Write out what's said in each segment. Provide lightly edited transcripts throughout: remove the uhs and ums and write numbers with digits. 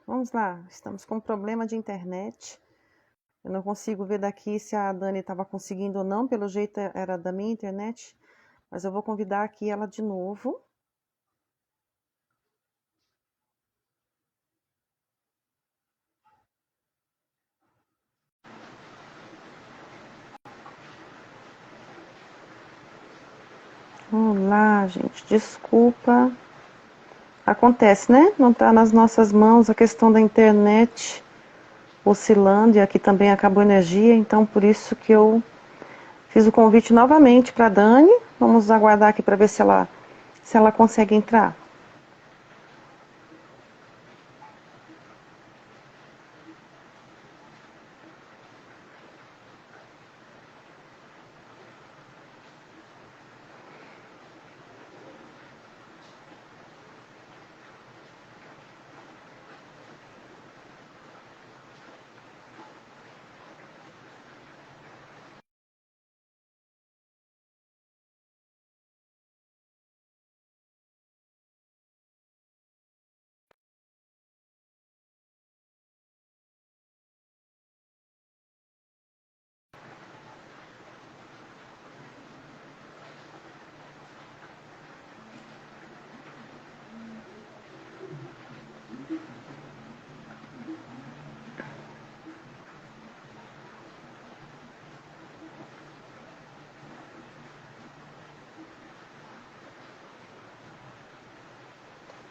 Vamos lá, estamos com um problema de internet. Eu não consigo ver daqui se a Dani estava conseguindo ou não, pelo jeito era da minha internet, mas eu vou convidar aqui ela de novo. Olá, gente, desculpa. Acontece, né? Não está nas nossas mãos a questão da internet oscilando e aqui também acabou a energia, então por isso que eu fiz o convite novamente para a Dani. Vamos aguardar aqui para ver se ela consegue entrar.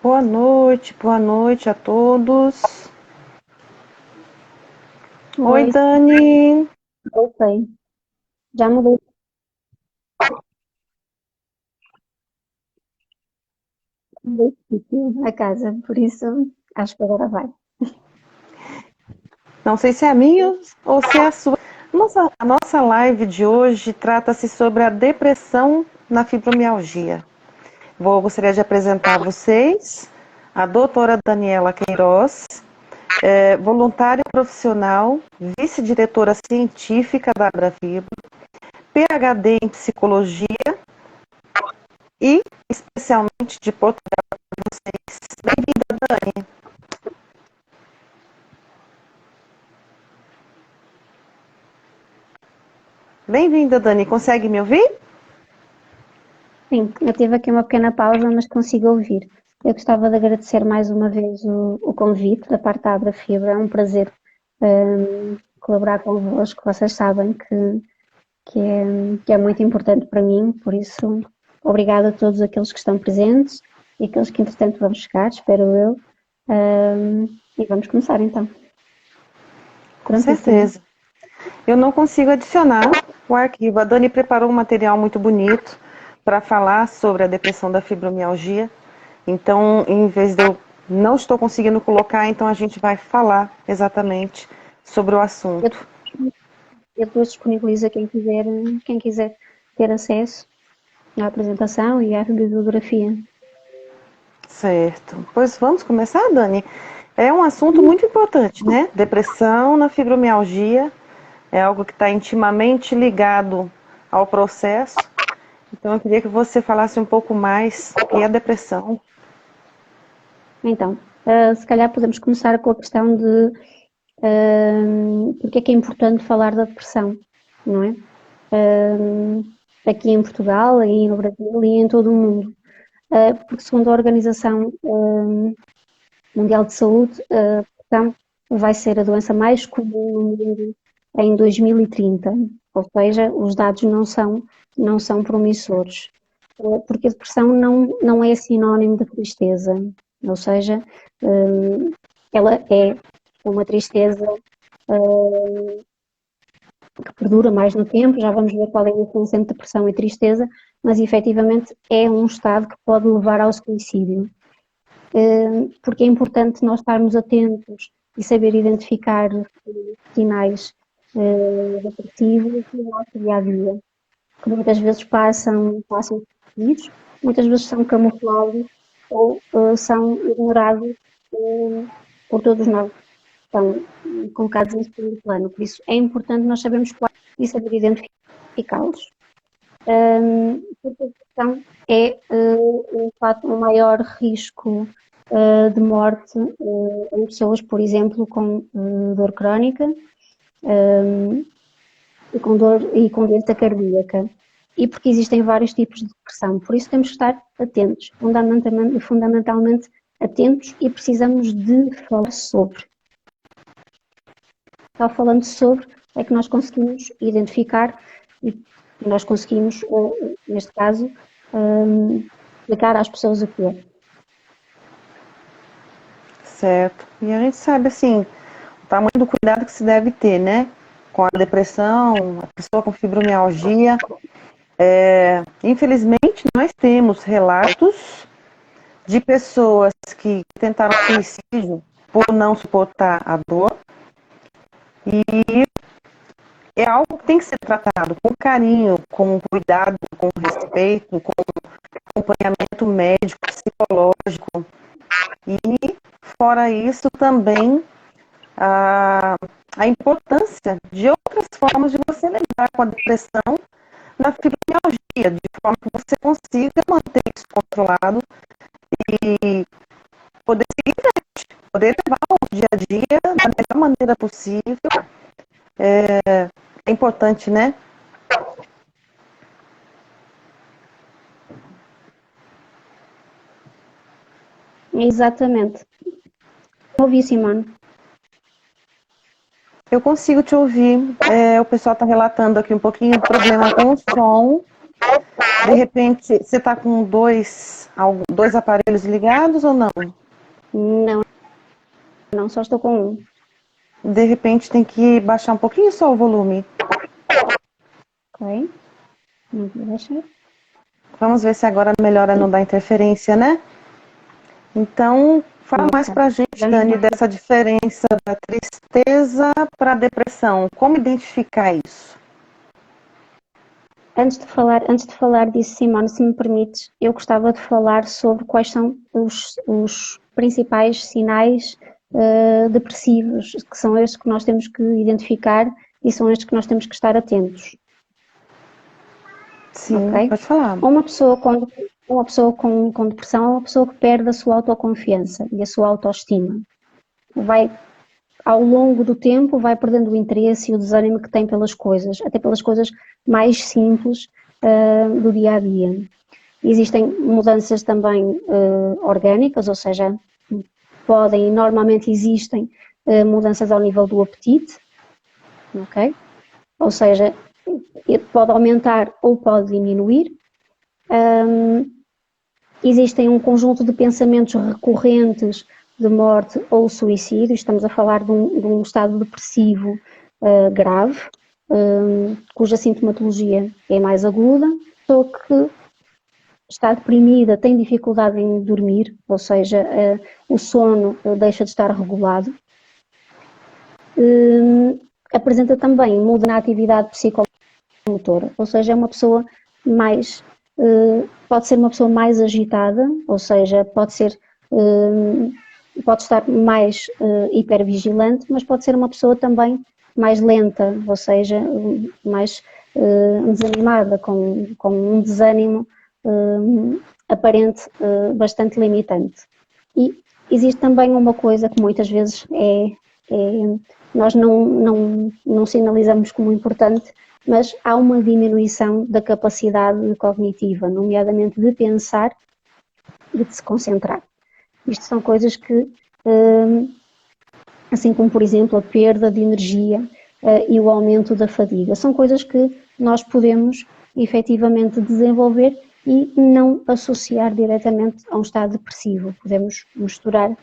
Boa noite a todos. Oi, Dani. Voltei. Já mudei de sítio a casa, por isso acho que agora vai. Não sei se é a minha ou se é a sua. A nossa live de hoje trata-se sobre a depressão na fibromialgia. Gostaria de apresentar a vocês a doutora Daniela Queiroz, voluntária profissional, vice-diretora científica da Abrafibro, PhD em psicologia e especialmente de Portugal para vocês. Bem-vinda, Dani. Bem-vinda, Dani. Consegue me ouvir? Sim, eu tive aqui uma pequena pausa, mas consigo ouvir. Eu gostava de agradecer mais uma vez o convite da parte da Abra Fibra. É um prazer colaborar convosco. Vocês sabem que é muito importante para mim, por isso, obrigada a todos aqueles que estão presentes e aqueles que, entretanto, vão chegar, espero eu. E vamos começar então. Com Prontíssimo. certeza. Eu não consigo adicionar o arquivo. A Dani preparou um material muito bonito para falar sobre a depressão da fibromialgia. Então, em vez de eu não estou conseguindo colocar, então a gente vai falar exatamente sobre o Eu, assunto. eu depois disponibilizo a quem quiser ter acesso à apresentação e à bibliografia. Certo. Pois vamos começar, Dani? É um assunto muito importante, né? Depressão na fibromialgia é algo que está intimamente ligado ao processo. Então, eu queria que você falasse um pouco mais o que é a depressão. Então, se calhar podemos começar com a questão de porque é que é importante falar da depressão, não é? Aqui em Portugal, aí no Brasil e em todo o mundo. Porque segundo a Organização Mundial de Saúde, a depressão vai ser a doença mais comum no mundo em 2030, ou seja, os dados não são promissores, porque a depressão não é sinónimo de tristeza, ou seja, ela é uma tristeza que perdura mais no tempo, já vamos ver qual é a diferença entre depressão e tristeza, mas efetivamente é um estado que pode levar ao suicídio. Porque é importante nós estarmos atentos e saber identificar sinais depressivos no nosso dia a dia, que muitas vezes passam despercebidos, muitas vezes são camuflados ou são ignorados por todos nós, estão colocados em segundo plano. Por isso é importante nós sabermos quais e saber identificá-los. Porque a depressão é o maior risco de morte em pessoas, por exemplo, com dor crónica e com doença cardíaca. E porque existem vários tipos de depressão, por isso temos que estar atentos, fundamentalmente atentos, e precisamos de falar sobre. Só falando sobre é que nós conseguimos identificar e nós conseguimos, neste caso, explicar às pessoas o que é. Certo. E a gente sabe, assim, o tamanho do cuidado que se deve ter, né? Com a depressão, a pessoa com fibromialgia. Infelizmente, nós temos relatos de pessoas que tentaram suicídio por não suportar a dor. E é algo que tem que ser tratado com carinho, com cuidado, com respeito, com acompanhamento médico, psicológico. E, fora isso, também a importância de outras formas de você lidar com a depressão na fibromialgia, de forma que você consiga manter isso controlado e poder seguir em frente, poder levar o dia a dia da melhor maneira possível. É importante, né? Exatamente. Ouvi, Simone. Eu consigo te ouvir. O pessoal está relatando aqui um pouquinho de problema com o som. De repente, você está com dois aparelhos ligados ou não? Não, só estou com um. De repente, tem que baixar um pouquinho só o volume. Ok. Deixa. Vamos ver se agora melhora, não dá interferência, né? Então, fala mais pra gente, Dani, dessa diferença da tristeza para a depressão. Como identificar isso? Antes de falar disso, Simone, se me permites, eu gostava de falar sobre quais são os principais sinais depressivos, que são estes que nós temos que identificar e são estes que nós temos que estar atentos. Sim, okay? Pode falar. Uma pessoa com depressão é uma pessoa que perde a sua autoconfiança e a sua autoestima. Ao longo do tempo, vai perdendo o interesse e o desânimo que tem pelas coisas, até pelas coisas mais simples do dia a dia. Existem mudanças também orgânicas, ou seja, podem e normalmente existem mudanças ao nível do apetite, ok? Ou seja, pode aumentar ou pode diminuir. Existem um conjunto de pensamentos recorrentes de morte ou suicídio, estamos a falar de um estado depressivo grave, cuja sintomatologia é mais aguda, só que está deprimida, tem dificuldade em dormir, ou seja, o sono deixa de estar regulado. Apresenta também muda na atividade psicomotora, ou seja, é uma pessoa mais, pode ser uma pessoa mais agitada, ou seja, pode estar mais hipervigilante, mas pode ser uma pessoa também mais lenta, ou seja, mais desanimada, com um desânimo aparente bastante limitante. E existe também uma coisa que muitas vezes nós não sinalizamos como importante, mas há uma diminuição da capacidade cognitiva, nomeadamente de pensar e de se concentrar. Isto são coisas que, assim como, por exemplo, a perda de energia e o aumento da fadiga, são coisas que nós podemos efetivamente desenvolver e não associar diretamente a um estado depressivo. Podemos misturar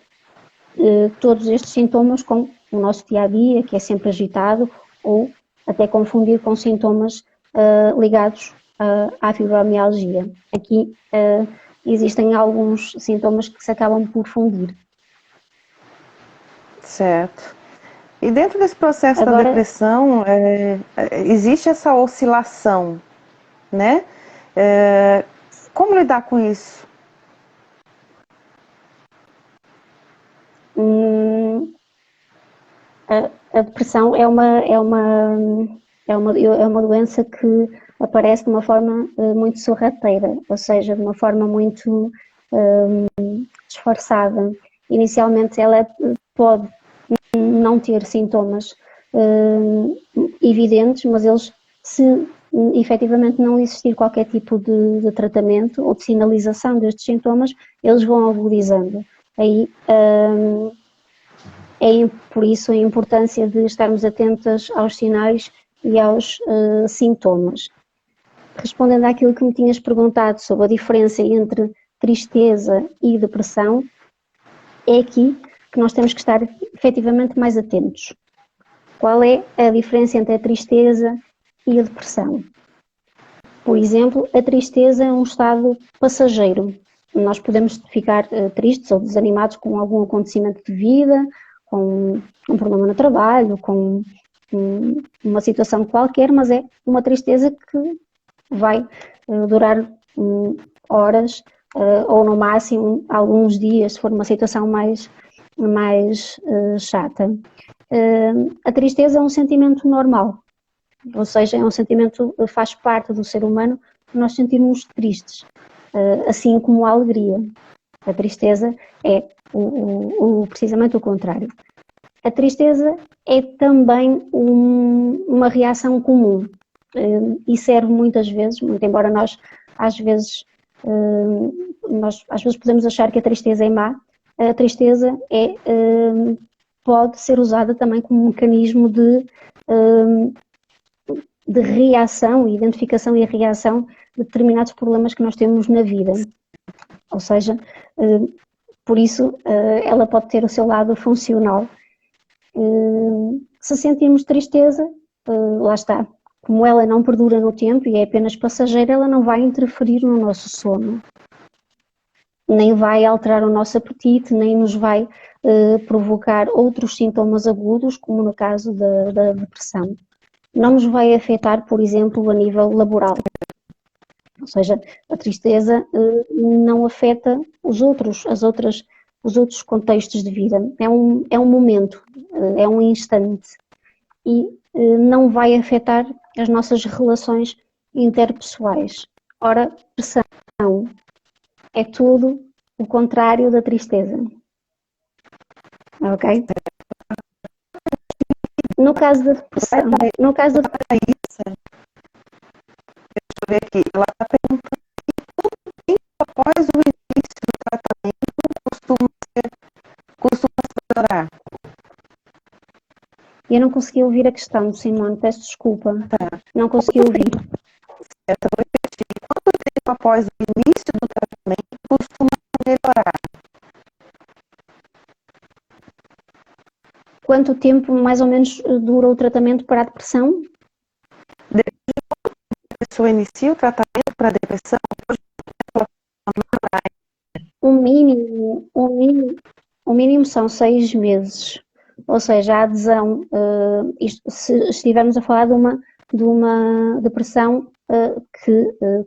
todos estes sintomas com o nosso dia-a-dia, que é sempre agitado, ou até confundir com sintomas ligados à fibromialgia. Aqui existem alguns sintomas que se acabam por fundir. Certo. E dentro desse processo da depressão, existe essa oscilação, né? Como lidar com isso? A depressão é uma doença que aparece de uma forma muito sorrateira, ou seja, de uma forma muito disfarçada. Inicialmente ela pode não ter sintomas evidentes, mas eles, se efetivamente não existir qualquer tipo de tratamento ou de sinalização destes sintomas, eles vão agudizando. Aí é por isso a importância de estarmos atentas aos sinais e aos sintomas. Respondendo àquilo que me tinhas perguntado sobre a diferença entre tristeza e depressão, é aqui que nós temos que estar efetivamente mais atentos. Qual é a diferença entre a tristeza e a depressão? Por exemplo, a tristeza é um estado passageiro. Nós podemos ficar tristes ou desanimados com algum acontecimento de vida, com um problema no trabalho, com uma situação qualquer, mas é uma tristeza que vai durar horas ou no máximo alguns dias, se for uma situação mais chata. A tristeza é um sentimento normal, ou seja, é um sentimento que faz parte do ser humano nós sentirmos tristes, assim como a alegria. A tristeza é precisamente o contrário. A tristeza é também uma reação comum e serve muitas vezes, muito embora nós às vezes podemos achar que a tristeza é má, a tristeza pode ser usada também como um mecanismo de reação, identificação e reação de determinados problemas que nós temos na vida. Ou seja, por isso ela pode ter o seu lado funcional. Se sentirmos tristeza, lá está, como ela não perdura no tempo e é apenas passageira, ela não vai interferir no nosso sono, nem vai alterar o nosso apetite, nem nos vai provocar outros sintomas agudos, como no caso da depressão. Não nos vai afetar, por exemplo, a nível laboral. Ou seja, a tristeza não afeta os outros contextos de vida. É um momento, é um instante e não vai afetar as nossas relações interpessoais. Ora, depressão é tudo o contrário da tristeza. Ok? No caso da depressão, Deixa eu ver aqui, ela está perguntando quanto tempo após o início do tratamento costuma melhorar? Eu não consegui ouvir a questão, Simone, peço desculpa. Tá. Não consegui ouvir. Certo, vou repetir. Quanto tempo após o início do tratamento costuma melhorar? Quanto tempo mais ou menos dura o tratamento para a depressão? Depois de quanto tempo a pessoa inicia o tratamento para a depressão? O mínimo são 6 meses. Ou seja, a adesão, se estivermos a falar de uma depressão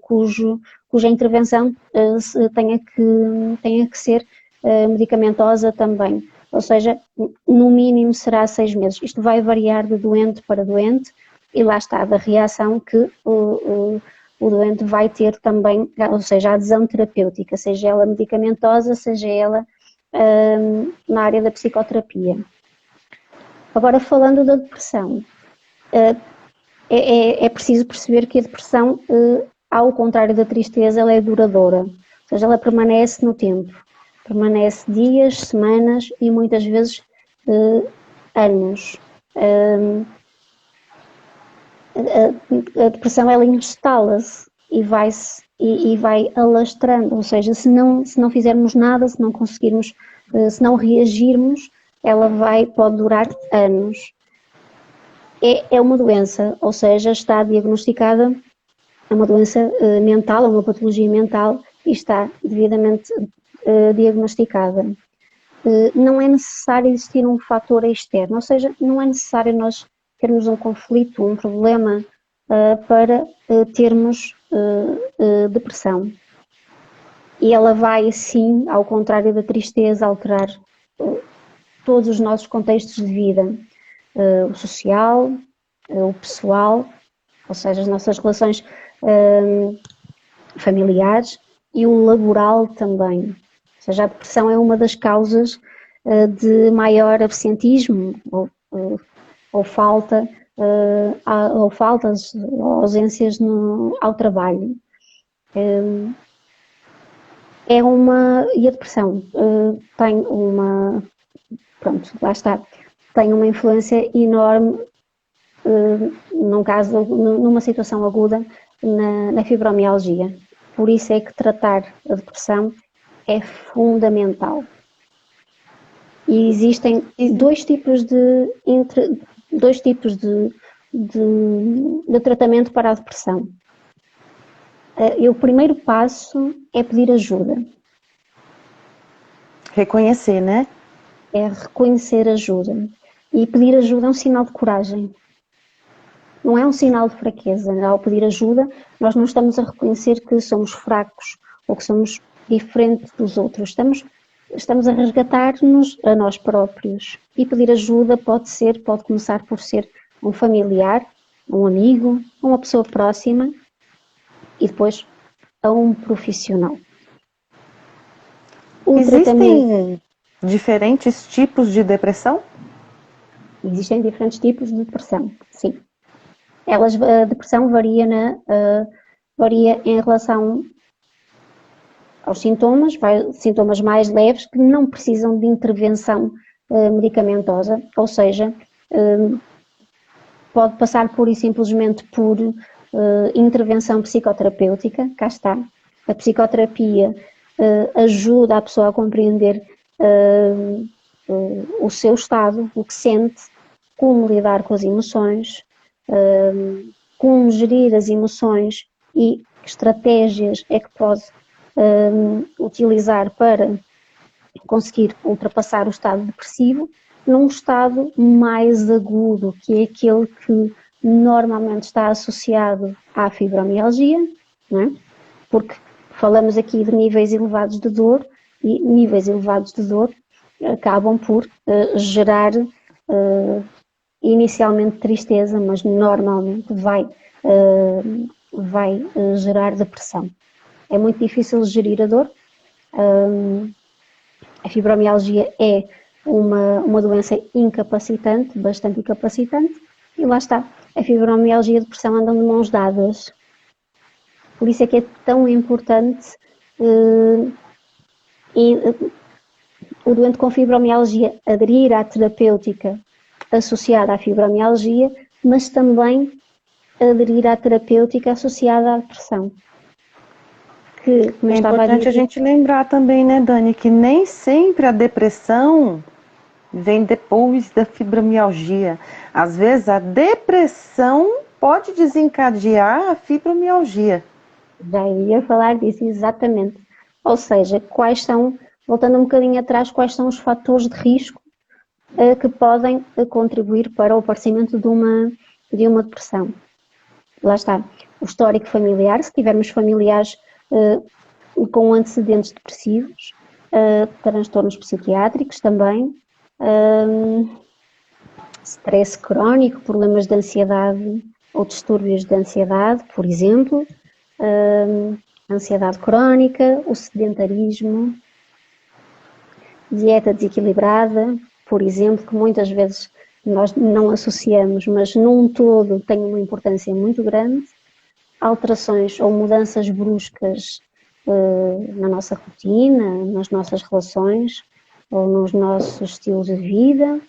cuja intervenção tenha que ser medicamentosa também. Ou seja, no mínimo será 6 meses. Isto vai variar de doente para doente e lá está, da reação que o doente vai ter também, ou seja, a adesão terapêutica, seja ela medicamentosa, seja ela na área da psicoterapia. Agora, falando da depressão, é preciso perceber que a depressão, ao contrário da tristeza, ela é duradoura, ou seja, ela permanece no tempo, permanece dias, semanas e muitas vezes anos. A depressão, ela instala-se e vai alastrando, ou seja, se não fizermos nada, se não conseguirmos, se não reagirmos, ela pode durar anos. É uma doença, ou seja, está diagnosticada, é uma doença mental, é uma patologia mental e está devidamente diagnosticada. Não é necessário existir um fator externo, ou seja, não é necessário nós termos um conflito, um problema para termos depressão. E ela vai, sim, ao contrário da tristeza, alterar todos os nossos contextos de vida, o social, o pessoal, ou seja, as nossas relações familiares e o laboral também. Ou seja, a depressão é uma das causas de maior absentismo ou faltas ou ausências ao trabalho. E a depressão tem lá está, tem uma influência enorme numa situação aguda na fibromialgia. Por isso é que tratar a depressão é fundamental. E existem dois tipos de tratamento para a depressão. O primeiro passo é pedir ajuda. Reconhecer, né? É reconhecer ajuda. E pedir ajuda é um sinal de coragem. Não é um sinal de fraqueza. Ao pedir ajuda, nós não estamos a reconhecer que somos fracos ou que somos diferentes dos outros. Estamos a resgatar-nos a nós próprios. E pedir ajuda pode começar por ser um familiar, um amigo, uma pessoa próxima e depois a um profissional. Existem diferentes tipos de depressão? Existem diferentes tipos de depressão, sim. A depressão varia em relação aos sintomas mais leves que não precisam de intervenção medicamentosa, ou seja, pode passar pura e simplesmente por intervenção psicoterapêutica, cá está. A psicoterapia ajuda a pessoa a compreender o seu estado, o que sente, como lidar com as emoções, como gerir as emoções e que estratégias é que pode utilizar para conseguir ultrapassar o estado depressivo num estado mais agudo, que é aquele que normalmente está associado à fibromialgia, não é? Porque falamos aqui de níveis elevados de dor e níveis elevados de dor acabam por gerar inicialmente tristeza, mas normalmente vai gerar depressão. É muito difícil gerir a dor. A fibromialgia é uma doença incapacitante, bastante incapacitante, e lá está. A fibromialgia e a depressão andam de mãos dadas. Por isso é que é tão importante o doente com fibromialgia aderir à terapêutica associada à fibromialgia, mas também aderir à terapêutica associada à depressão. É importante a gente lembrar também, né, Dani, que nem sempre a depressão vem depois da fibromialgia. Às vezes a depressão pode desencadear a fibromialgia. Já ia falar disso, exatamente. Ou seja, voltando um bocadinho atrás, quais são os fatores de risco que podem contribuir para o aparecimento de uma depressão. Lá está, o histórico familiar, se tivermos familiares com antecedentes depressivos, transtornos psiquiátricos também, stress crónico, problemas de ansiedade ou distúrbios de ansiedade, por exemplo, ansiedade crónica, o sedentarismo, dieta desequilibrada, por exemplo, que muitas vezes nós não associamos, mas num todo tem uma importância muito grande, alterações ou mudanças bruscas na nossa rotina, nas nossas relações ou nos nossos estilos de vida,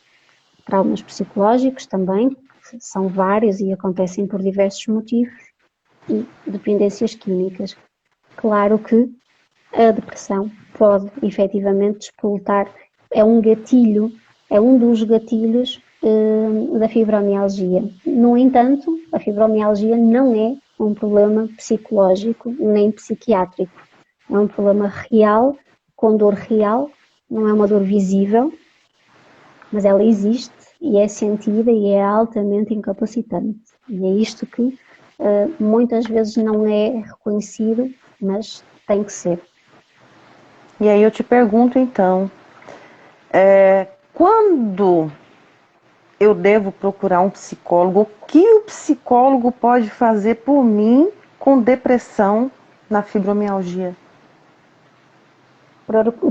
traumas psicológicos também, que são vários e acontecem por diversos motivos, e dependências químicas. Claro que a depressão pode efetivamente despoltar, é um dos gatilhos da fibromialgia. No entanto, a fibromialgia não é um problema psicológico nem psiquiátrico. É um problema real, com dor real, não é uma dor visível, mas ela existe e é sentida e é altamente incapacitante. E é isto que muitas vezes não é reconhecido, mas tem que ser. E aí eu te pergunto então, quando eu devo procurar um psicólogo? O que o psicólogo pode fazer por mim com depressão na fibromialgia?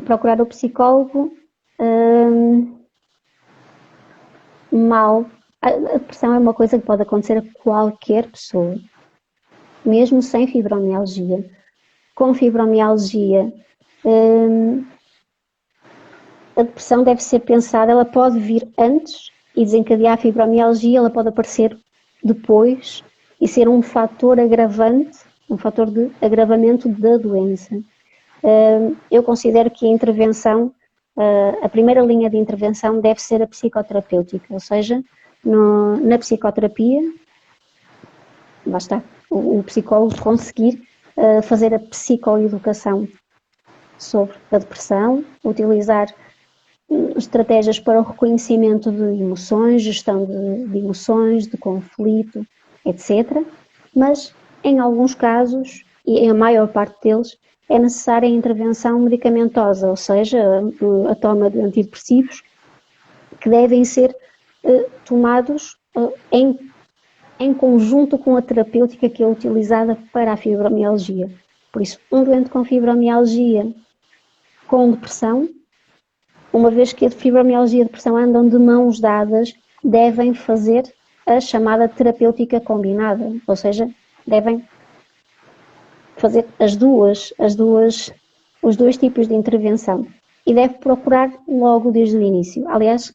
procurar o psicólogo mal. A depressão é uma coisa que pode acontecer a qualquer pessoa, mesmo sem fibromialgia. Com fibromialgia, a depressão deve ser pensada, ela pode vir antes e desencadear a fibromialgia, ela pode aparecer depois e ser um fator agravante, um fator de agravamento da doença. Eu considero que a intervenção, a primeira linha de intervenção deve ser a psicoterapêutica, ou seja, na psicoterapia, lá está, o psicólogo conseguir fazer a psicoeducação sobre a depressão, utilizar estratégias para o reconhecimento de emoções, gestão de emoções, de conflito, etc. Mas, em alguns casos, e em a maior parte deles, é necessária a intervenção medicamentosa, ou seja, a toma de antidepressivos, que devem ser tomados em conjunto com a terapêutica que é utilizada para a fibromialgia. Por isso, um doente com fibromialgia com depressão, uma vez que a fibromialgia e a depressão andam de mãos dadas, devem fazer a chamada terapêutica combinada, ou seja, devem fazer os dois tipos de intervenção e deve procurar logo desde o início. Aliás,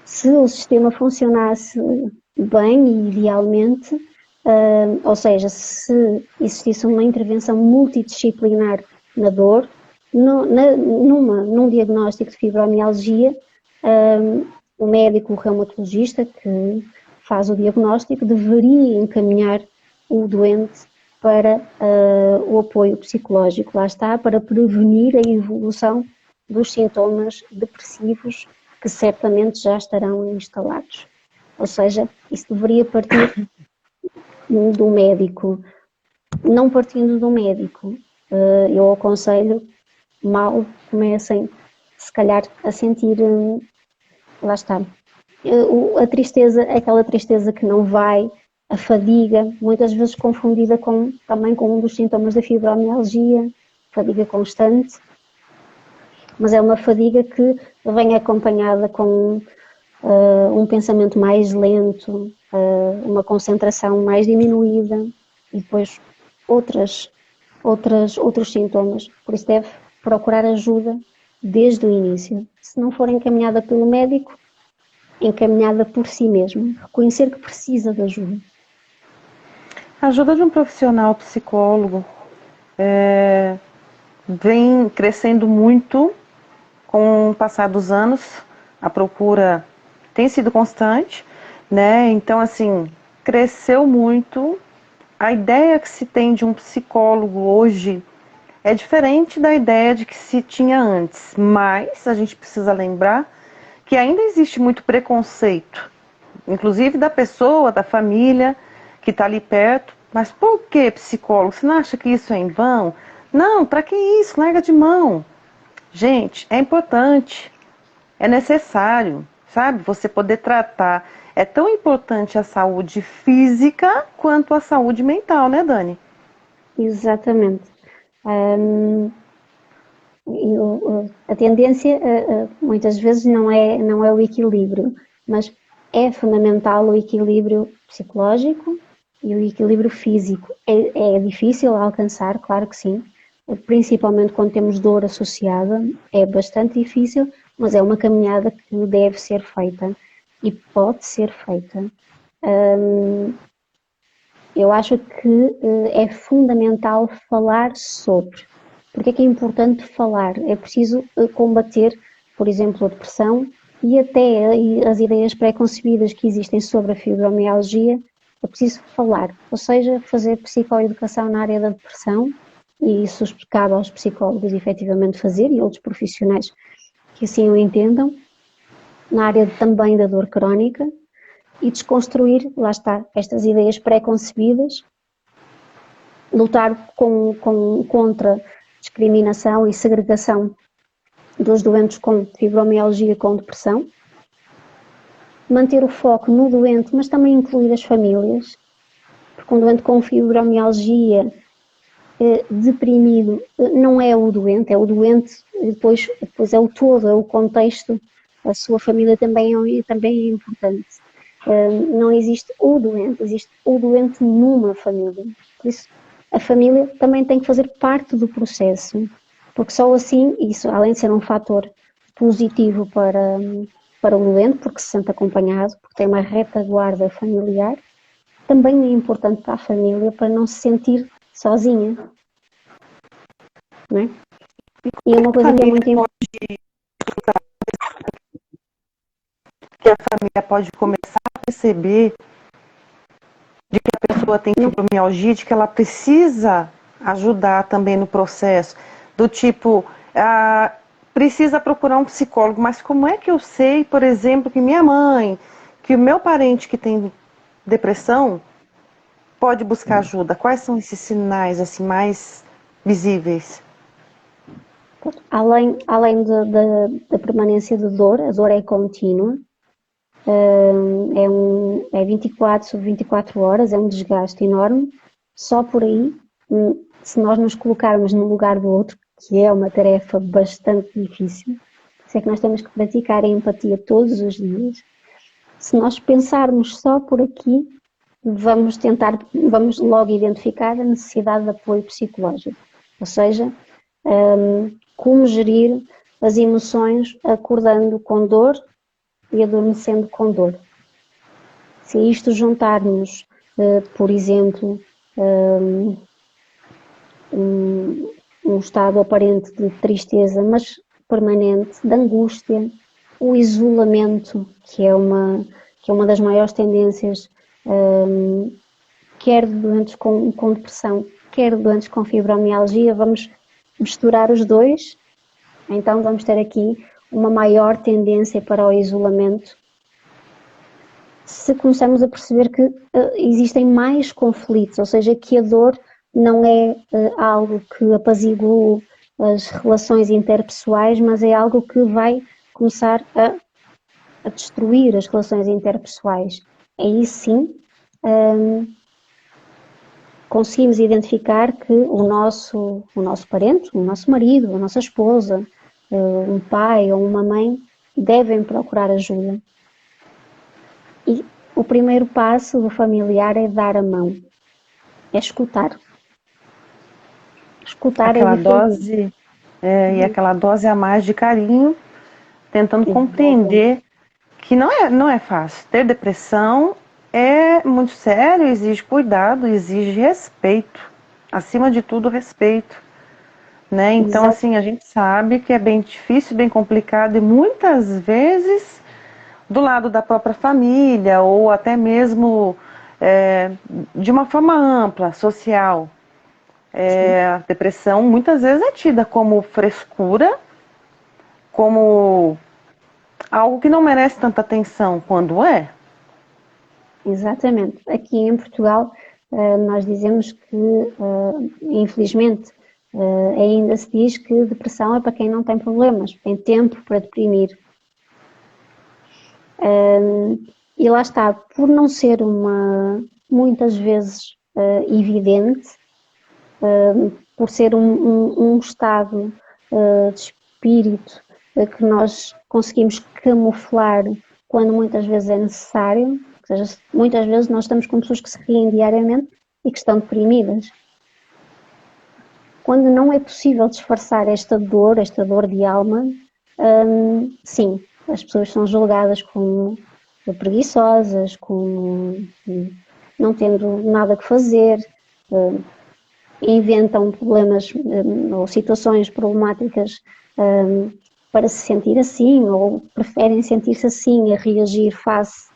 se o sistema funcionasse bem e idealmente, ou seja, se existisse uma intervenção multidisciplinar na dor, num diagnóstico de fibromialgia, o médico reumatologista que faz o diagnóstico deveria encaminhar o doente para o apoio psicológico, lá está, para prevenir a evolução dos sintomas depressivos que certamente já estarão instalados. Ou seja, isso deveria partir do médico. Não partindo do médico, eu aconselho, mal comecem, se calhar, a sentir, lá está, a tristeza, aquela tristeza que não vai, a fadiga, muitas vezes confundida também com um dos sintomas da fibromialgia, fadiga constante, mas é uma fadiga que vem acompanhada com um pensamento mais lento, uma concentração mais diminuída e depois outros sintomas. Por isso deve procurar ajuda desde o início. Se não for encaminhada pelo médico, encaminhada por si mesmo. Reconhecer que precisa de ajuda. A ajuda de um profissional psicólogo vem crescendo muito com o passar dos anos. A procura tem sido constante, né? Então, assim, cresceu muito. A ideia que se tem de um psicólogo hoje é diferente da ideia de que se tinha antes, mas a gente precisa lembrar que ainda existe muito preconceito, inclusive da pessoa, da família que está ali perto. Mas por que psicólogo? Você não acha que isso é em vão? Não, para que isso? Larga de mão. Gente, é importante, é necessário, sabe? Você poder tratar. É tão importante a saúde física quanto a saúde mental, né, Dani? Exatamente. A tendência, muitas vezes, não é o equilíbrio, mas é fundamental o equilíbrio psicológico e o equilíbrio físico. É difícil alcançar, claro que sim, principalmente quando temos dor associada, é bastante difícil, mas é uma caminhada que deve ser feita e pode ser feita. Eu acho que é fundamental falar sobre. Porque é que é importante falar? É preciso combater, por exemplo, a depressão e até as ideias pré-concebidas que existem sobre a fibromialgia. É preciso falar, ou seja, fazer psicoeducação na área da depressão, e isso cabe aos psicólogos efetivamente fazer e outros profissionais que assim o entendam, na área também da dor crónica, e desconstruir, lá está, estas ideias pré-concebidas, lutar contra discriminação e segregação dos doentes com fibromialgia com depressão, manter o foco no doente, mas também incluir as famílias, porque um doente com fibromialgia deprimido não é o doente, é o doente, depois é o todo, é o contexto, a sua família também é importante. Não existe o doente, existe o doente numa família. Por isso, a família também tem que fazer parte do processo, porque só assim, isso além de ser um fator positivo para o doente, porque se sente acompanhado, porque tem uma retaguarda familiar, também é importante para a família para não se sentir sozinha, não é? E é uma coisa que é muito importante. Que a família pode começar a perceber de que a pessoa tem fibromialgia, de que ela precisa ajudar também no processo, do tipo, precisa procurar um psicólogo, mas como é que eu sei, por exemplo, que minha mãe, que o meu parente que tem depressão pode buscar ajuda? Quais são esses sinais assim mais visíveis? Além da permanência de dor, a dor é contínua, é 24 sobre 24 horas, é um desgaste enorme. Só por aí, se nós nos colocarmos no lugar do outro, que é uma tarefa bastante difícil, é que nós temos que praticar a empatia todos os dias. Se nós pensarmos só por aqui, vamos logo identificar a necessidade de apoio psicológico. Ou seja, como gerir as emoções acordando com dor e adormecendo com dor. Se isto juntarmos, por exemplo, um estado aparente de tristeza, mas permanente, de angústia, o isolamento, que é uma das maiores tendências, quer de doentes com depressão, quer de doentes com fibromialgia, vamos misturar os dois, então vamos ter aqui uma maior tendência para o isolamento. Se começarmos a perceber que existem mais conflitos, ou seja, que a dor não é algo que apazigua as relações interpessoais, mas é algo que vai começar a destruir as relações interpessoais. Aí sim conseguimos identificar que o nosso parente, o nosso marido, a nossa esposa, um pai ou uma mãe devem procurar ajuda. E o primeiro passo do familiar é dar a mão, é escutar. Escutar Aquela é diferente. dose, e aquela dose a mais de carinho, tentando compreender que não é fácil. Ter depressão é muito sério, exige cuidado, exige respeito. Acima de tudo, respeito. Né? Então, Exato. assim, a gente sabe que é bem difícil, bem complicado e muitas vezes do lado da própria família ou até mesmo de uma forma ampla, social. A depressão muitas vezes é tida como frescura, como algo que não merece tanta atenção, quando é. Exatamente. Aqui em Portugal, nós dizemos que, infelizmente, ainda se diz que depressão é para quem não tem problemas, tem tempo para deprimir. E lá está, por não ser muitas vezes evidente, por ser um estado de espírito que nós conseguimos camuflar quando muitas vezes é necessário, ou seja, muitas vezes nós estamos com pessoas que se riem diariamente e que estão deprimidas. Quando não é possível disfarçar esta dor de alma, sim, as pessoas são julgadas como preguiçosas, como não tendo nada que fazer, inventam problemas ou situações problemáticas para se sentir assim, ou preferem sentir-se assim a reagir face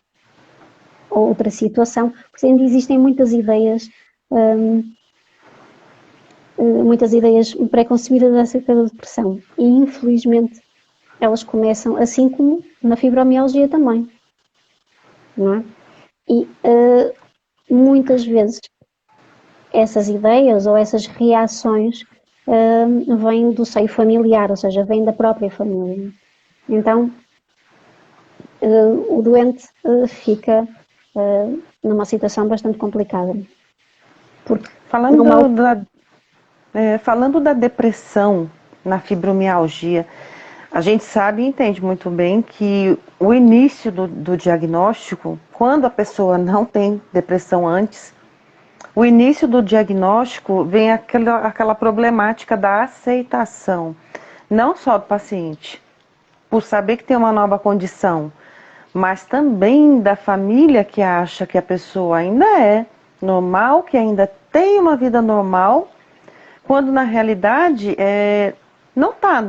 a outra situação. Portanto, existem muitas ideias pré-concebidas acerca da depressão e infelizmente elas começam assim como na fibromialgia também, não é? E muitas vezes essas ideias ou essas reações vêm do seio familiar, ou seja, vêm da própria família. Então, o doente fica numa situação bastante complicada. Porque Falando Falando da depressão na fibromialgia, a gente sabe e entende muito bem que o início do diagnóstico, quando a pessoa não tem depressão antes, o início do diagnóstico vem aquela problemática da aceitação, não só do paciente, por saber que tem uma nova condição, mas também da família que acha que a pessoa ainda é normal, que ainda tem uma vida normal, quando na realidade não tá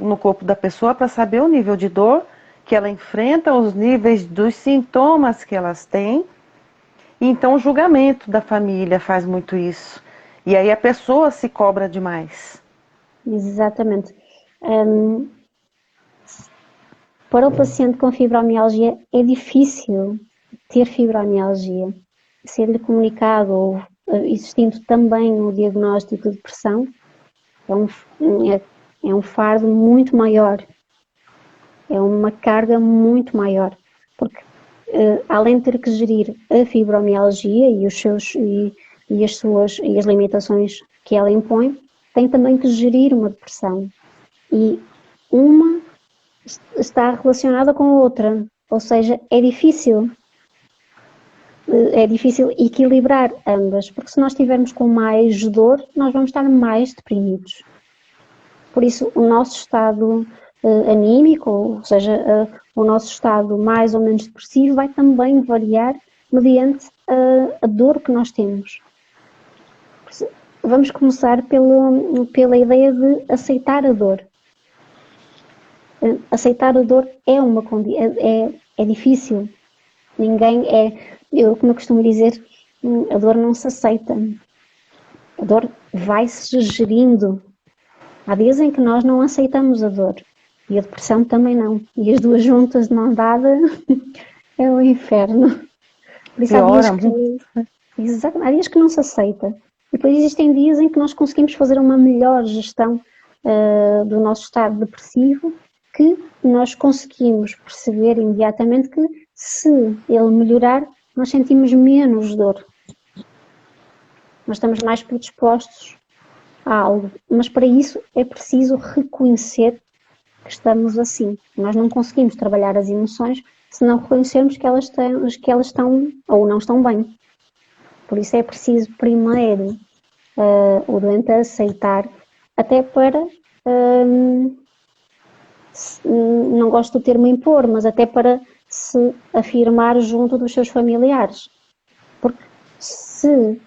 no corpo da pessoa para saber o nível de dor que ela enfrenta, os níveis dos sintomas que elas têm. Então o julgamento da família faz muito isso. E aí a pessoa se cobra demais. Exatamente. Para o paciente com fibromialgia é difícil ter fibromialgia. Ser-lhe comunicado ou existindo também o diagnóstico de depressão é um fardo muito maior, é uma carga muito maior, porque além de ter que gerir a fibromialgia e as limitações que ela impõe, tem também que gerir uma depressão. E uma está relacionada com a outra, ou seja, é difícil equilibrar ambas, porque se nós estivermos com mais dor, nós vamos estar mais deprimidos. Por isso, o nosso estado anímico, ou seja, o nosso estado mais ou menos depressivo, vai também variar mediante a dor que nós temos. Vamos começar pela ideia de aceitar a dor. Aceitar a dor é difícil. Como eu costumo dizer, a dor não se aceita. A dor vai-se gerindo. Há dias em que nós não aceitamos a dor. E a depressão também não. E as duas juntas de mão dada é o inferno. Por isso há dias que não se aceita. E depois existem dias em que nós conseguimos fazer uma melhor gestão do nosso estado depressivo, que nós conseguimos perceber imediatamente que se ele melhorar, nós sentimos menos dor. Nós estamos mais predispostos a algo. Mas para isso é preciso reconhecer que estamos assim. Nós não conseguimos trabalhar as emoções se não reconhecermos que elas estão ou não estão bem. Por isso é preciso primeiro o doente aceitar, até para, não gosto do termo impor, mas até para se afirmar junto dos seus familiares. Porque se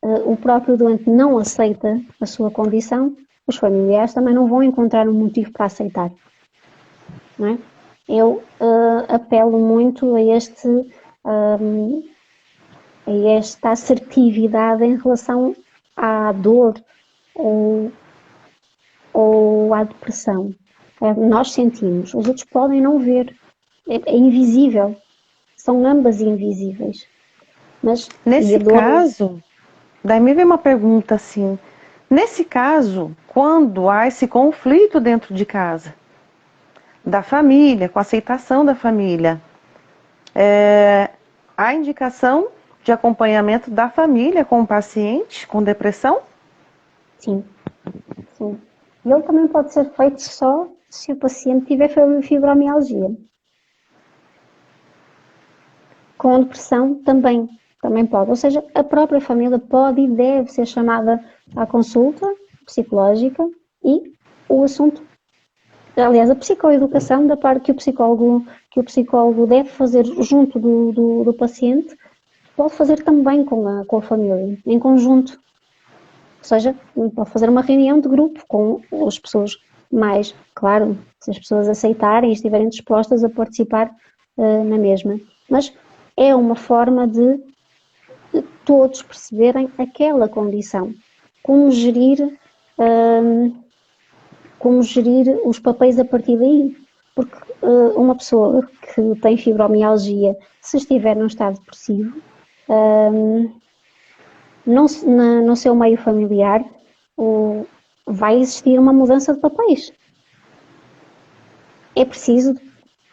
o próprio doente não aceita a sua condição, os familiares também não vão encontrar um motivo para aceitar. Não é? Eu apelo muito a esta assertividade em relação à dor ou à depressão. Nós sentimos, os outros podem não ver, é invisível, são ambas invisíveis. Mas nesse caso, daí me vem uma pergunta assim, nesse caso, quando há esse conflito dentro de casa, da família, com a aceitação da família, há indicação de acompanhamento da família com o paciente com depressão? Sim, sim. E ele também pode ser feito só se o paciente tiver fibromialgia. Com a depressão também pode. Ou seja, a própria família pode e deve ser chamada à consulta psicológica e o assunto, aliás, a psicoeducação da parte que o psicólogo deve fazer junto do paciente, pode fazer também com a família, em conjunto. Ou seja, pode fazer uma reunião de grupo com as pessoas mais, claro, se as pessoas aceitarem e estiverem dispostas a participar na mesma. Mas é uma forma de todos perceberem aquela condição. Como gerir os papéis a partir daí. Porque uma pessoa que tem fibromialgia, se estiver num estado depressivo, no seu meio familiar vai existir uma mudança de papéis. É preciso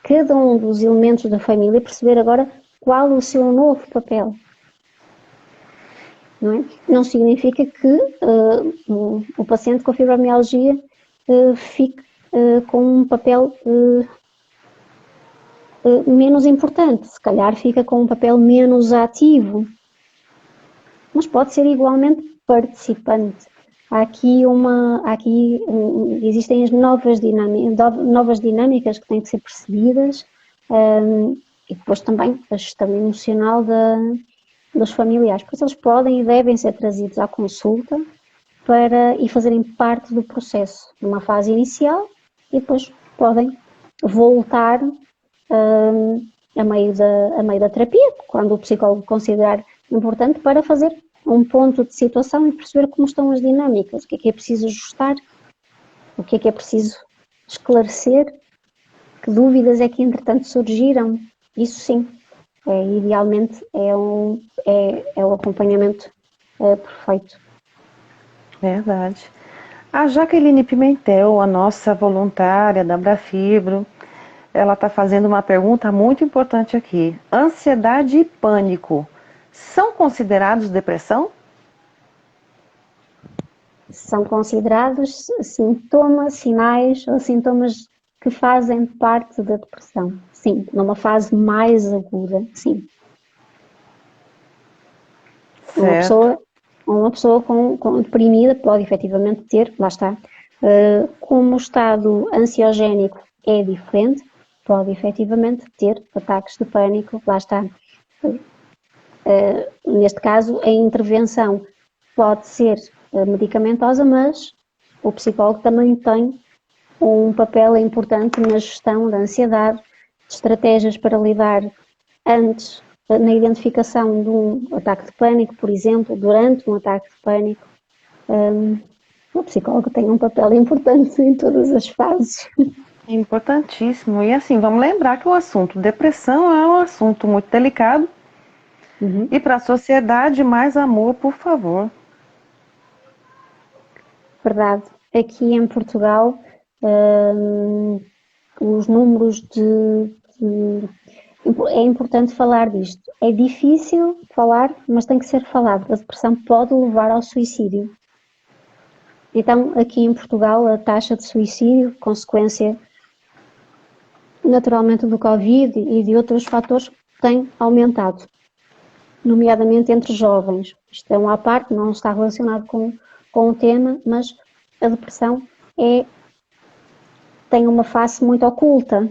cada um dos elementos da família perceber agora qual o seu novo papel. não é? Não significa que o paciente com fibromialgia fique com um papel menos importante, se calhar fica com um papel menos ativo, mas pode ser igualmente participante. Existem as novas dinâmicas que têm que ser percebidas, e depois também a gestão emocional dos familiares. Por isso eles podem e devem ser trazidos à consulta e fazerem parte do processo, numa fase inicial, e depois podem voltar a meio da terapia, quando o psicólogo considerar importante, para fazer um ponto de situação e perceber como estão as dinâmicas, o que é preciso ajustar, o que é preciso esclarecer, que dúvidas é que entretanto surgiram. Isso sim, idealmente é o acompanhamento perfeito. Verdade. A Jaqueline Pimentel, a nossa voluntária da Abrafibro, ela está fazendo uma pergunta muito importante aqui. Ansiedade e pânico são considerados depressão? São considerados sintomas, sinais ou sintomas que fazem parte da depressão. Sim, numa fase mais aguda, sim. Certo. Uma pessoa com deprimida pode efetivamente ter, lá está, como o estado ansiogénico é diferente, pode efetivamente ter ataques de pânico, lá está. Neste caso, a intervenção pode ser medicamentosa, mas o psicólogo também tem um papel importante na gestão da ansiedade, de estratégias para lidar antes, na identificação de um ataque de pânico, por exemplo, durante um ataque de pânico. O psicólogo tem um papel importante em todas as fases. Importantíssimo. E assim, vamos lembrar que o assunto depressão é um assunto muito delicado. Uhum. E para a sociedade, mais amor, por favor. Verdade. Aqui em Portugal, os números é importante falar disto. É difícil falar, mas tem que ser falado. A depressão pode levar ao suicídio. Então, aqui em Portugal, a taxa de suicídio, consequência naturalmente do Covid e de outros fatores, tem aumentado, nomeadamente entre jovens. Isto é à parte, não está relacionado com o tema, mas a depressão tem uma face muito oculta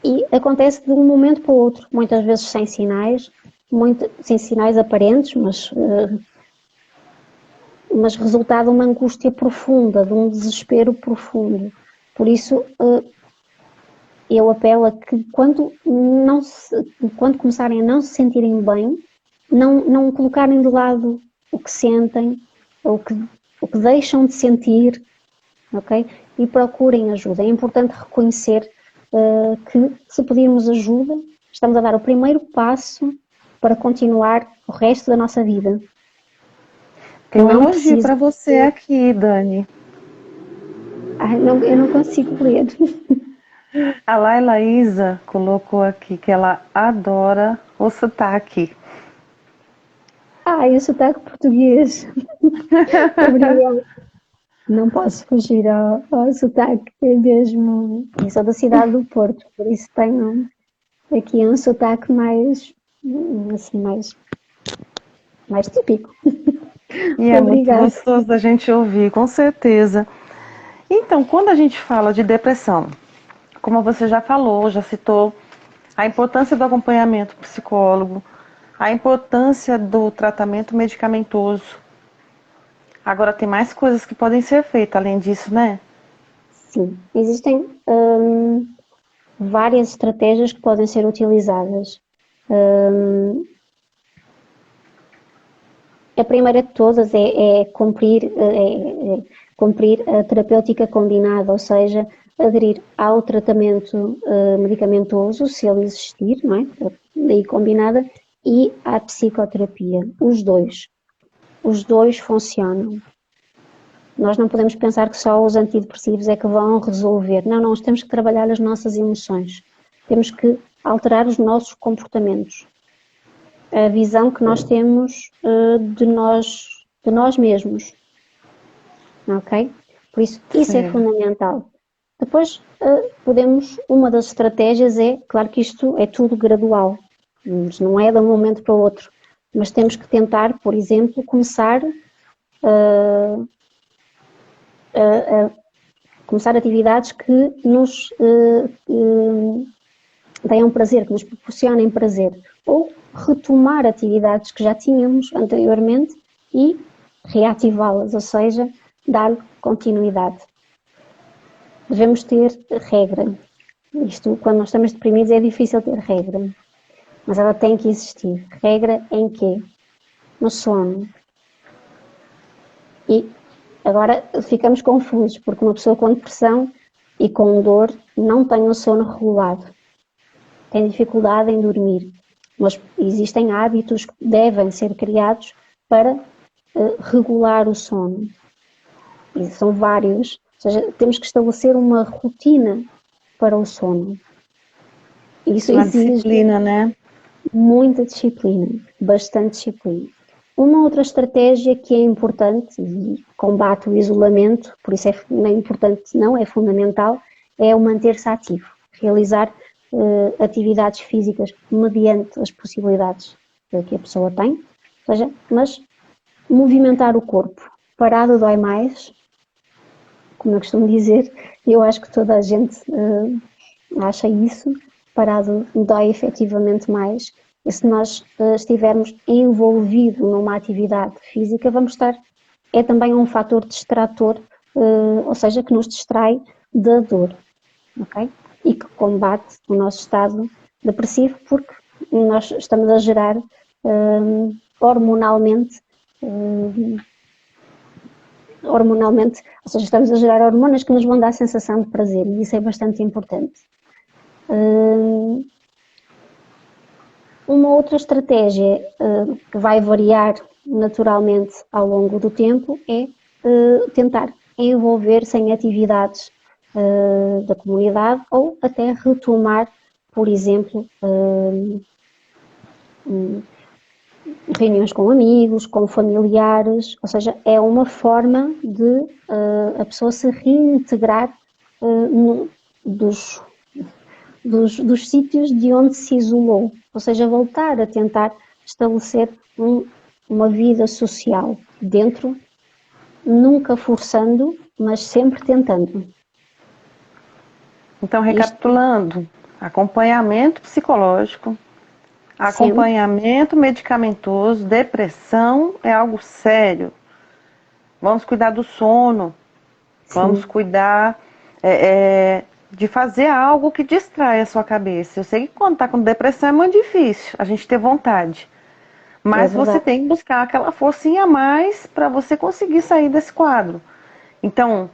e acontece de um momento para o outro, muitas vezes sem sinais, sem sinais aparentes, mas resultado de uma angústia profunda, de um desespero profundo. Por isso, eu apelo a que quando começarem a não se sentirem bem, não colocarem de lado o que sentem, o que deixam de sentir, ok? E procurem ajuda. É importante reconhecer que se pedirmos ajuda, estamos a dar o primeiro passo para continuar o resto da nossa vida. Tem um elogio para você aqui, Dani. Eu não consigo ler. A Laila Isa colocou aqui que ela adora o sotaque. E o sotaque português. Obrigada. Não posso fugir ao sotaque, é mesmo. Eu sou da cidade do Porto, por isso tenho aqui um sotaque mais, assim, mais típico. E é muito gostoso da gente ouvir, com certeza. Então, quando a gente fala de depressão, como você já falou, já citou, a importância do acompanhamento psicólogo, a importância do tratamento medicamentoso. Agora, tem mais coisas que podem ser feitas além disso, né? Sim, existem várias estratégias que podem ser utilizadas. A primeira de todas é cumprir a terapêutica combinada, ou seja, aderir ao tratamento medicamentoso, se ele existir, não é? Daí combinada, e à psicoterapia, os dois. Os dois funcionam. Nós não podemos pensar que só os antidepressivos é que vão resolver. Não, nós temos que trabalhar as nossas emoções. Temos que alterar os nossos comportamentos. a visão que nós temos de nós mesmos, ok? Por isso é fundamental. Depois uma das estratégias claro que isto é tudo gradual, não é de um momento para o outro, mas temos que tentar, por exemplo, começar começar atividades que nos tenham prazer, que nos proporcionem prazer, ou retomar atividades que já tínhamos anteriormente e reativá-las, ou seja, dar continuidade. Devemos ter regra. Isto, quando nós estamos deprimidos, é difícil ter regra, mas ela tem que existir. Regra em quê? No sono. E agora ficamos confusos, porque uma pessoa com depressão e com dor não tem o sono regulado, tem dificuldade em dormir, mas existem hábitos que devem ser criados para regular o sono. E são vários, ou seja, temos que estabelecer uma rotina para o sono. Isso exige disciplina, né? Muita disciplina, bastante disciplina. Uma outra estratégia que é importante e combate o isolamento, por isso não é importante, não é fundamental, é o manter-se ativo, realizar atividades físicas mediante as possibilidades que a pessoa tem, ou seja, mas movimentar o corpo. Parado dói mais, como eu costumo dizer, eu acho que toda a gente acha isso, parado dói efetivamente mais. E se nós estivermos envolvidos numa atividade física, vamos estar, é também um fator distrator, ou seja, que nos distrai da dor, ok? E que combate o nosso estado depressivo, porque nós estamos a gerar hormonalmente, ou seja, estamos a gerar hormonas que nos vão dar a sensação de prazer, e isso é bastante importante. Uma outra estratégia que vai variar naturalmente ao longo do tempo é tentar envolver-se em atividades da comunidade ou até retomar, por exemplo, reuniões com amigos, com familiares, ou seja, é uma forma de a pessoa se reintegrar dos sítios de onde se isolou, ou seja, voltar a tentar estabelecer uma vida social dentro, nunca forçando, mas sempre tentando. Então, recapitulando, acompanhamento psicológico, acompanhamento medicamentoso, depressão é algo sério. Vamos cuidar do sono, vamos cuidar de fazer algo que distrai a sua cabeça. Eu sei que quando está com depressão é muito difícil a gente ter vontade. Mas você tem que buscar aquela forcinha a mais para você conseguir sair desse quadro. Então,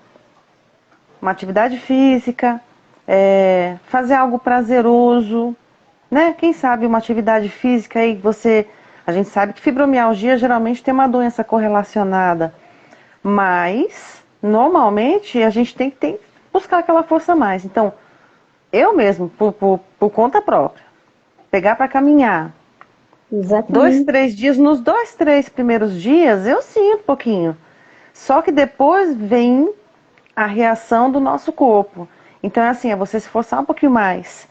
uma atividade física, fazer algo prazeroso, né? Quem sabe uma atividade física aí a gente sabe que fibromialgia geralmente tem uma doença correlacionada, mas normalmente a gente tem que buscar aquela força a mais. Então, eu mesmo, por conta própria, pegar para caminhar. Exatamente. 2, 3 dias, nos 2, 3 primeiros dias eu sinto um pouquinho. Só que depois vem a reação do nosso corpo. Então é assim, é você se esforçar um pouquinho mais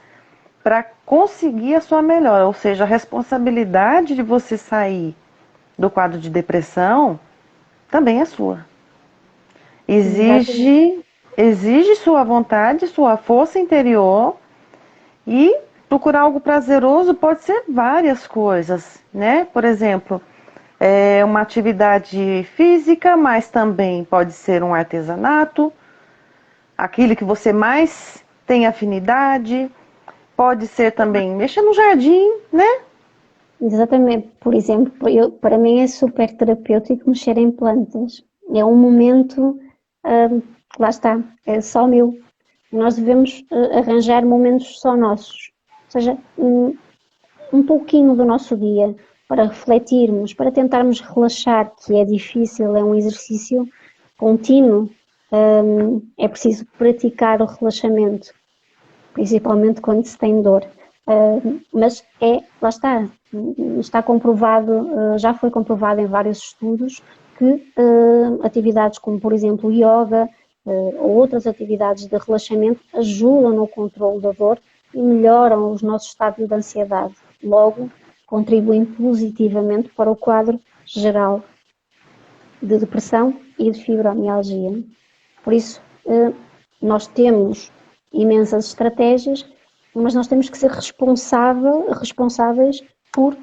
para conseguir a sua melhora. Ou seja, a responsabilidade de você sair do quadro de depressão também é sua. Exige sua vontade, sua força interior e procurar algo prazeroso pode ser várias coisas, né? Por exemplo, uma atividade física, mas também pode ser um artesanato, aquilo que você mais tem afinidade, pode ser também mexer no jardim, né? Exatamente. Por exemplo, para mim é super terapêutico mexer em plantas. É um momento, lá está, é só meu. Nós devemos arranjar momentos só nossos. Ou seja, um pouquinho do nosso dia para refletirmos, para tentarmos relaxar, que é difícil, é um exercício contínuo. É preciso praticar o relaxamento, principalmente quando se tem dor. Mas lá está comprovado, já foi comprovado em vários estudos que atividades como, por exemplo, yoga ou outras atividades de relaxamento ajudam no controle da dor e melhoram os nossos estados de ansiedade. Logo, contribuem positivamente para o quadro geral de depressão e de fibromialgia. Por isso, nós temos imensas estratégias, mas nós temos que ser responsáveis por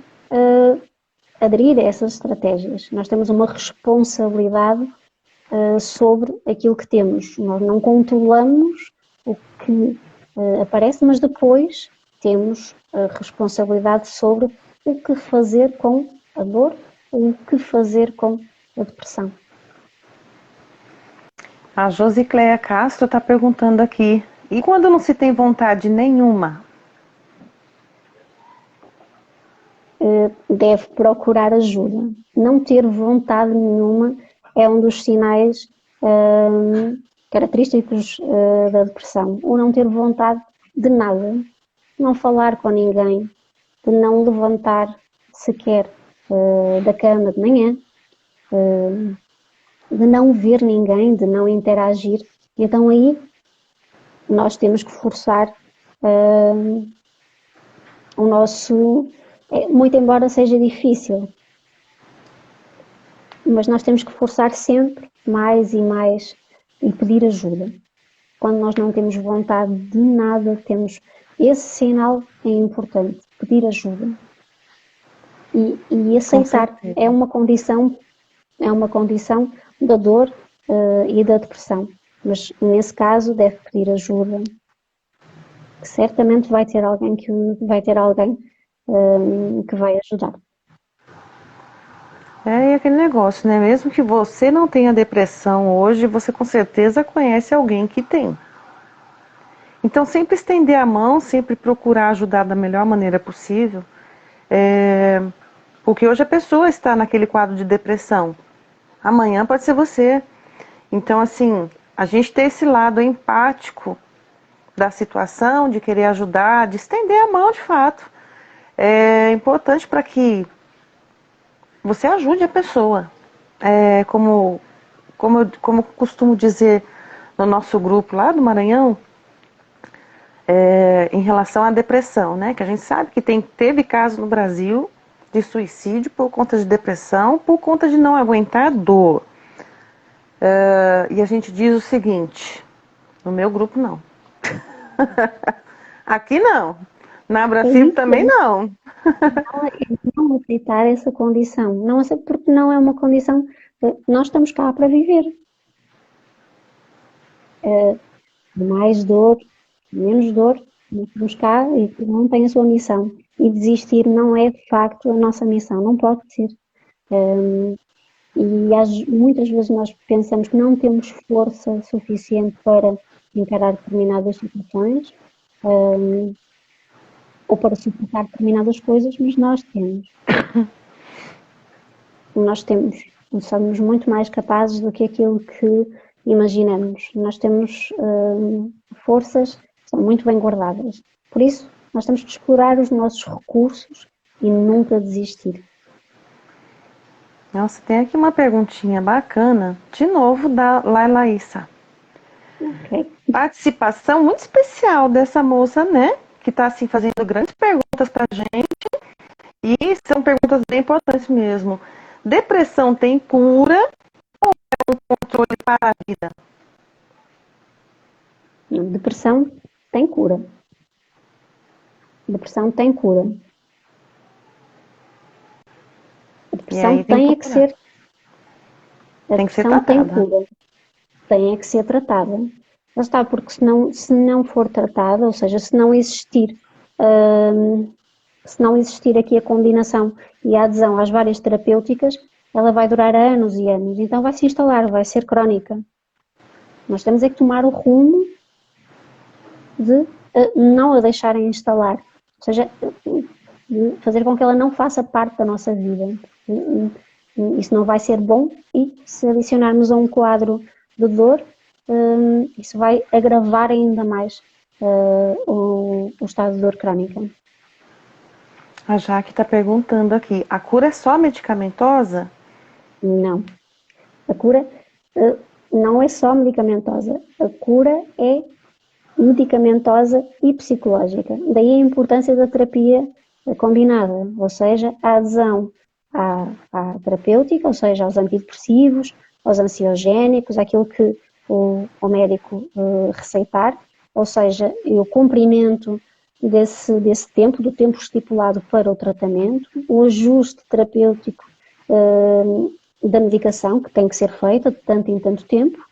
aderir a essas estratégias. Nós temos uma responsabilidade sobre aquilo que temos. Nós não controlamos o que aparece, mas depois temos a responsabilidade sobre o que fazer com a dor ou o que fazer com a depressão. A Josicléia Castro está perguntando aqui, e quando não se tem vontade nenhuma? Deve procurar ajuda. Não ter vontade nenhuma é um dos sinais característicos da depressão. Ou não ter vontade de nada, não falar com ninguém, de não levantar sequer da cama de manhã, de não ver ninguém, de não interagir. Então aí nós temos que forçar o nosso... muito embora seja difícil, mas nós temos que forçar sempre mais e mais e pedir ajuda. Quando nós não temos vontade de nada, temos esse sinal é importante, pedir ajuda e aceitar. É uma condição da dor e da depressão, mas nesse caso deve pedir ajuda, que certamente vai ter alguém que vai ajudar. É aquele negócio, né? Mesmo que você não tenha depressão hoje, você com certeza conhece alguém que tem. Então, sempre estender a mão, sempre procurar ajudar da melhor maneira possível, porque hoje a pessoa está naquele quadro de depressão, amanhã pode ser você. Então, assim, a gente ter esse lado empático da situação, de querer ajudar, de estender a mão de fato, é importante para que você ajude a pessoa. Como eu costumo dizer no nosso grupo lá do Maranhão, em relação à depressão, né? Que a gente sabe que teve casos no Brasil de suicídio por conta de depressão, por conta de não aguentar dor. E a gente diz o seguinte, no meu grupo não. Aqui não. Na Abrafib também não. Não aceitar essa condição. Não aceitar porque não é uma condição. Nós estamos cá para viver. Mais dor, menos dor, nós estamos cá e cada um tem a sua missão. E desistir não é de facto a nossa missão, não pode ser. E muitas vezes nós pensamos que não temos força suficiente para encarar determinadas situações ou para suportar determinadas coisas, mas nós temos. Nós temos. Nós somos muito mais capazes do que aquilo que imaginamos. Nós temos forças que são muito bem guardadas. Por isso, nós temos que explorar os nossos recursos e nunca desistir. Nossa, tem aqui uma perguntinha bacana, de novo, da Laísa. Okay. Participação muito especial dessa moça, né? Que está assim, fazendo grandes perguntas para a gente. E são perguntas bem importantes mesmo. Depressão tem cura ou é um controle para a vida? Depressão tem cura. Depressão tem cura. A depressão tem que ser. A depressão tem cura. Tem que ser tratada. Já está, porque se não for tratada, ou seja, se não existir aqui a combinação e a adesão às várias terapêuticas, ela vai durar anos e anos, então vai se instalar, vai ser crónica. Nós temos é que tomar o rumo de não a deixarem instalar, ou seja, de fazer com que ela não faça parte da nossa vida. Isso não vai ser bom e se adicionarmos a um quadro de dor, isso vai agravar ainda mais o estado de dor crónica. A Jaque está perguntando aqui, a cura é só medicamentosa? Não. A cura não é só medicamentosa. A cura é medicamentosa e psicológica. Daí a importância da terapia combinada, ou seja, a adesão à terapêutica, ou seja, aos antidepressivos, aos ansiogénicos, aquilo que o médico receitar, ou seja, o cumprimento desse tempo, do tempo estipulado para o tratamento, o ajuste terapêutico da medicação, que tem que ser feita de tanto em tanto tempo,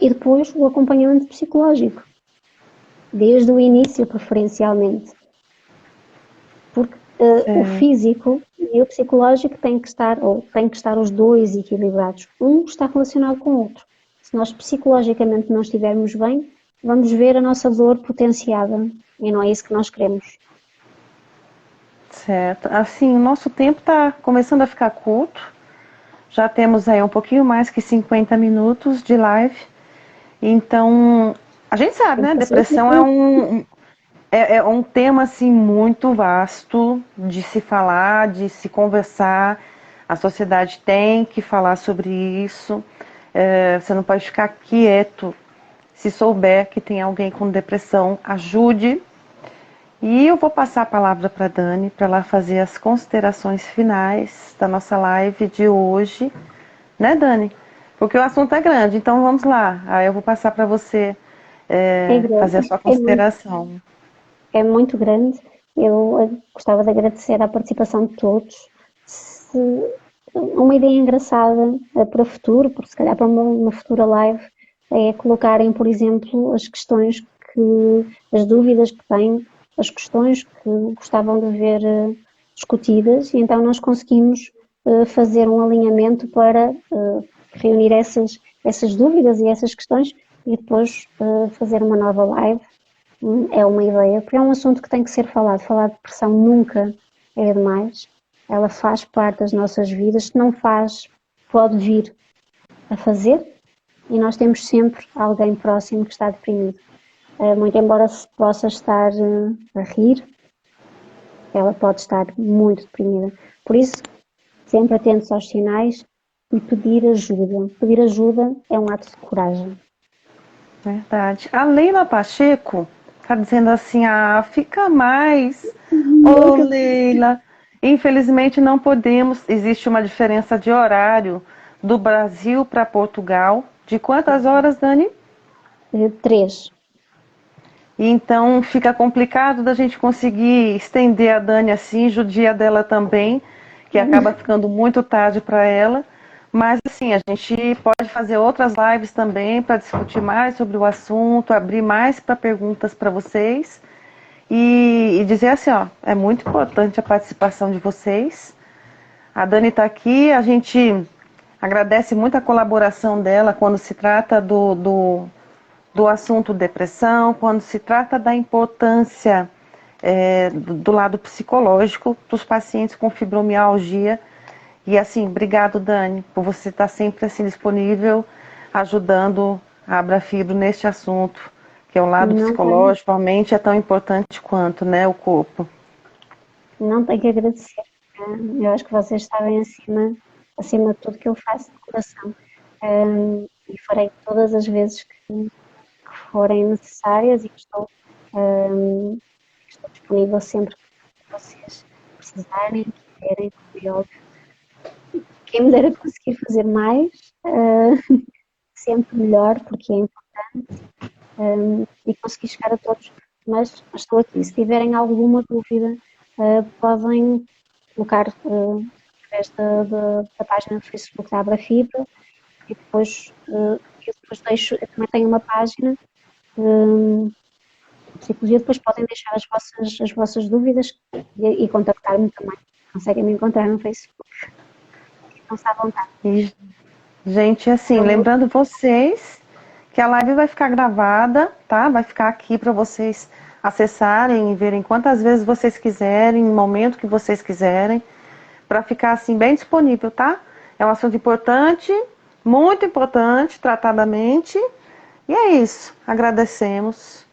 e depois o acompanhamento psicológico, desde o início, preferencialmente. Porque o físico e o psicológico têm que estar os dois equilibrados. Um está relacionado com o outro. Se nós psicologicamente não estivermos bem, vamos ver a nossa dor potenciada e não é isso que nós queremos. Certo. Assim, o nosso tempo está começando a ficar curto. Já temos aí um pouquinho mais que 50 minutos de live. Então, a gente sabe, né? Depressão é um tema assim muito vasto de se falar, de se conversar. A sociedade tem que falar sobre isso. Você não pode ficar quieto. Se souber que tem alguém com depressão, ajude. E eu vou passar a palavra para a Dani para ela fazer as considerações finais da nossa live de hoje, né, Dani? Porque o assunto é grande, então vamos lá. Aí eu vou passar para você fazer a sua consideração. É muito grande. Eu gostava de agradecer a participação de todos. Uma ideia engraçada para o futuro, porque se calhar para uma futura live, é colocarem, por exemplo, as dúvidas que têm, as questões que gostavam de ver discutidas, e então nós conseguimos fazer um alinhamento para reunir essas dúvidas e essas questões e depois fazer uma nova live. É uma ideia, porque é um assunto que tem que ser falado. Falar de depressão nunca é demais. Ela faz parte das nossas vidas. Se não faz, pode vir a fazer. E nós temos sempre alguém próximo que está deprimido. Muito embora se possa estar a rir, ela pode estar muito deprimida. Por isso, sempre atentos aos sinais e pedir ajuda. Pedir ajuda é um ato de coragem. Verdade. A Leila Pacheco está dizendo assim, fica mais. Ô, Leila, infelizmente não podemos, existe uma diferença de horário do Brasil para Portugal. De quantas horas, Dani? 3. Então fica complicado da gente conseguir estender a Dani assim, judia dela também, que acaba ficando muito tarde para ela. Mas assim, a gente pode fazer outras lives também para discutir mais sobre o assunto, abrir mais para perguntas para vocês e dizer assim, é muito importante a participação de vocês. A Dani está aqui, a gente agradece muito a colaboração dela quando se trata do assunto depressão, quando se trata da importância do lado psicológico dos pacientes com fibromialgia. E assim, obrigado, Dani, por você estar sempre assim disponível, ajudando a Abrafibro neste assunto, que é o lado psicológico, a mente é tão importante quanto, né, o corpo. Não tenho que agradecer. Eu acho que vocês sabem acima de tudo que eu faço de coração. E farei todas as vezes que forem necessárias e que estou disponível sempre que vocês precisarem, quiserem, como é óbvio. Quem me dera conseguir fazer mais, sempre melhor, porque é importante, e conseguir chegar a todos. Mas estou aqui. Se tiverem alguma dúvida, podem colocar através da página do Facebook da Abrafibra e depois, eu também tenho uma página de psicologia, depois podem deixar as vossas dúvidas e contactar-me também. Conseguem me encontrar no Facebook. Então-se à vontade. E, gente, assim, lembrando vocês que a live vai ficar gravada, tá? Vai ficar aqui para vocês acessarem e verem quantas vezes vocês quiserem, no momento que vocês quiserem, para ficar assim bem disponível, tá? É um assunto importante, muito importante, tratar da mente. E é isso. Agradecemos.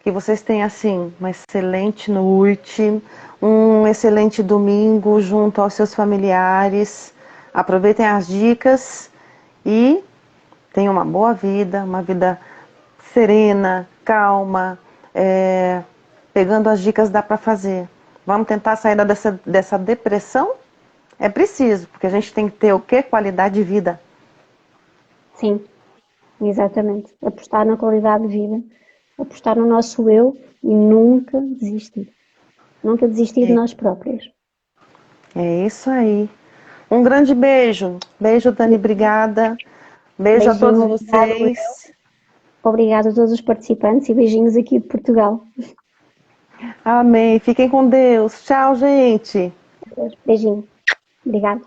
Que vocês tenham, assim, uma excelente noite, um excelente domingo junto aos seus familiares. Aproveitem as dicas e tenham uma boa vida, uma vida serena, calma, pegando as dicas dá para fazer. Vamos tentar sair dessa depressão? É preciso, porque a gente tem que ter o quê? Qualidade de vida. Sim, exatamente. Apostar na qualidade de vida, apostar no nosso eu e nunca desistir. Nunca desistir de nós próprios. É isso aí. Um grande beijo. Beijo, Dani, obrigada. Beijo a todos Beijinho, vocês. obrigado a todos os participantes e beijinhos aqui de Portugal. Amém. Fiquem com Deus. Tchau, gente. Beijinho. Obrigada.